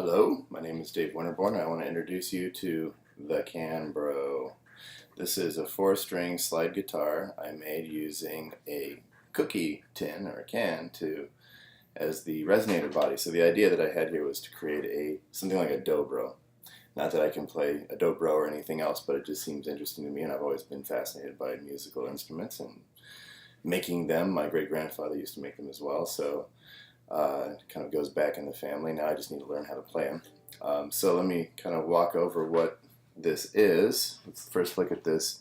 Hello, my name is Dave Winterborn. I want to introduce you to the CanBro. This is a 4-string slide guitar I made using a cookie tin or a can as the resonator body. So the idea that I had here was to create something like a Dobro. Not that I can play a Dobro or anything else, but it just seems interesting to me, and I've always been fascinated by musical instruments and making them. My great-grandfather used to make them as well, so it kind of goes back in the family. Now I just need to learn how to play them. So let me kind of walk over what this is. Let's first look at this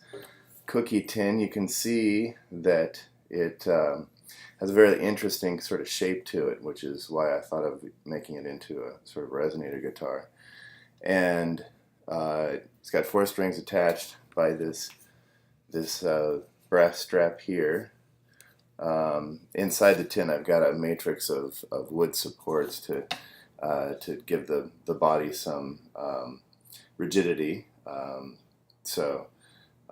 cookie tin. You can see that it has a very interesting sort of shape to it, which is why I thought of making it into a sort of resonator guitar. And it's got 4 strings attached by this brass strap here. Inside the tin I've got a matrix of wood supports to give the body some rigidity, so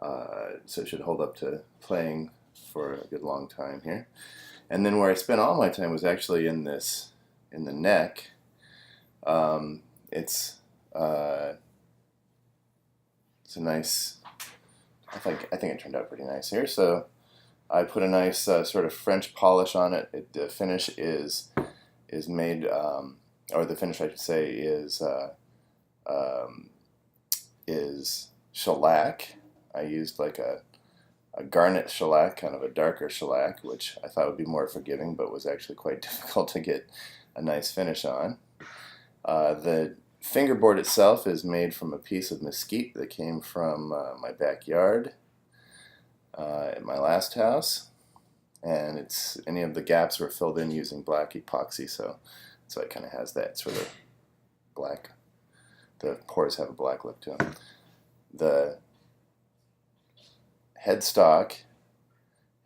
it should hold up to playing for a good long time here. And then where I spent all my time was actually in the neck. It's a nice, I think it turned out pretty nice here. So I put a nice sort of French polish on it. The finish is made, or the finish I should say is shellac. I used like a garnet shellac, kind of a darker shellac, which I thought would be more forgiving, but was actually quite difficult to get a nice finish on. The fingerboard itself is made from a piece of mesquite that came from my backyard at my last house, and any of the gaps were filled in using black epoxy, so it kind of has that sort of black. The pores have a black look to them. The headstock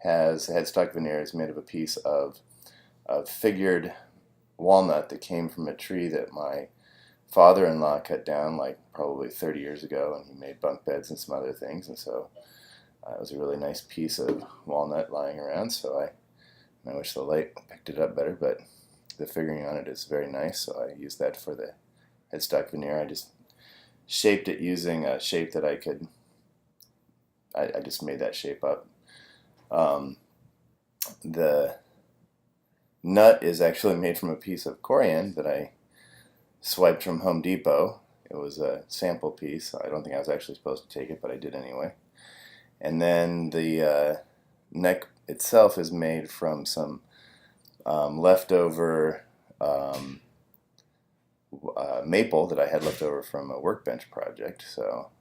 veneer is made of a piece of figured walnut that came from a tree that my father-in-law cut down like probably 30 years ago, and he made bunk beds and some other things, and so it was a really nice piece of walnut lying around, so I wish the light picked it up better, but the figuring on it is very nice, so I used that for the headstock veneer. I just shaped it using a shape that I just made that shape up. The nut is actually made from a piece of corian that I swiped from Home Depot. It was a sample piece. I don't think I was actually supposed to take it, but I did anyway. And then the neck itself is made from some leftover maple that I had left over from a workbench project. So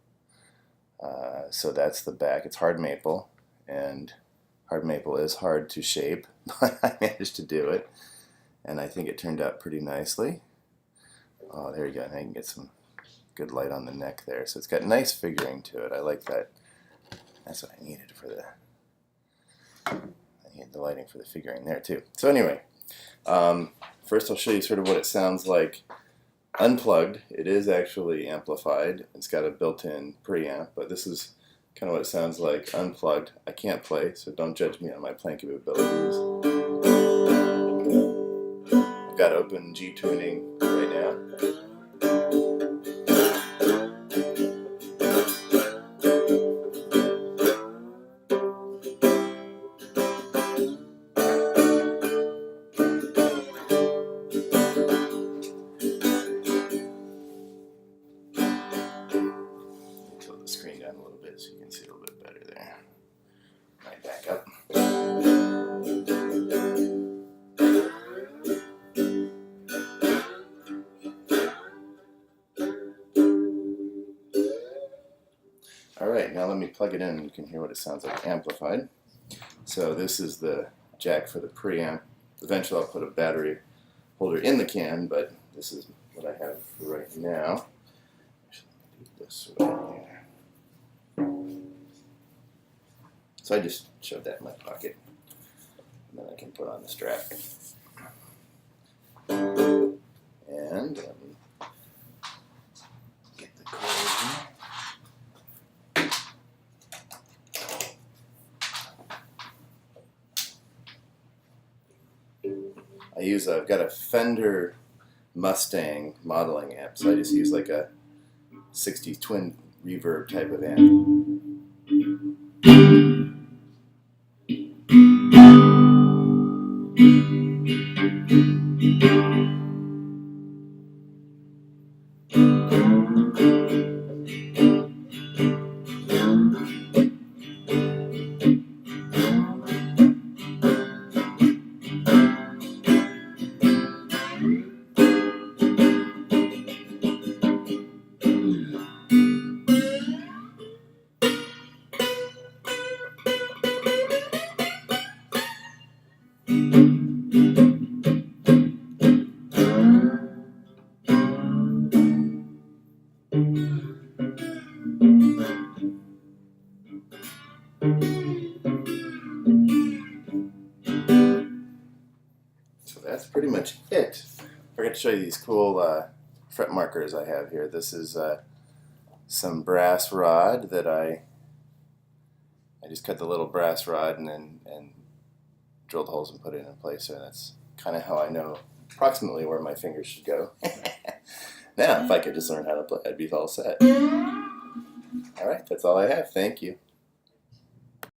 that's the back. It's hard maple, and hard maple is hard to shape, but I managed to do it, and I think it turned out pretty nicely. Oh, there you go. Now you can get some good light on the neck there. So it's got nice figuring to it. I like that. That's what I needed I need the lighting for the figuring there too. So anyway, first I'll show you sort of what it sounds like unplugged. It is actually amplified. It's got a built-in preamp, but this is kind of what it sounds like unplugged. I can't play, so don't judge me on my playing capabilities. I've got open G tuning right now. Tilt the screen down a little bit so you can see a little bit better there. Right, back up. Alright, now let me plug it in and you can hear what it sounds like amplified. So this is the jack for the preamp. Eventually I'll put a battery holder in the can, but this is what I have right now. This right here. So I just shoved that in my pocket, and then I can put on the strap. And let me get the cord in. I've got a Fender Mustang modeling amp, so I just use like a 60s twin reverb type of amp. So that's pretty much it. I forgot to show you these cool fret markers I have here. This is some brass rod that I just cut the little brass rod and drilled holes and put it in place. And that's kind of how I know approximately where my fingers should go. Now, if I could just learn how to play, I'd be all set. All right, that's all I have. Thank you.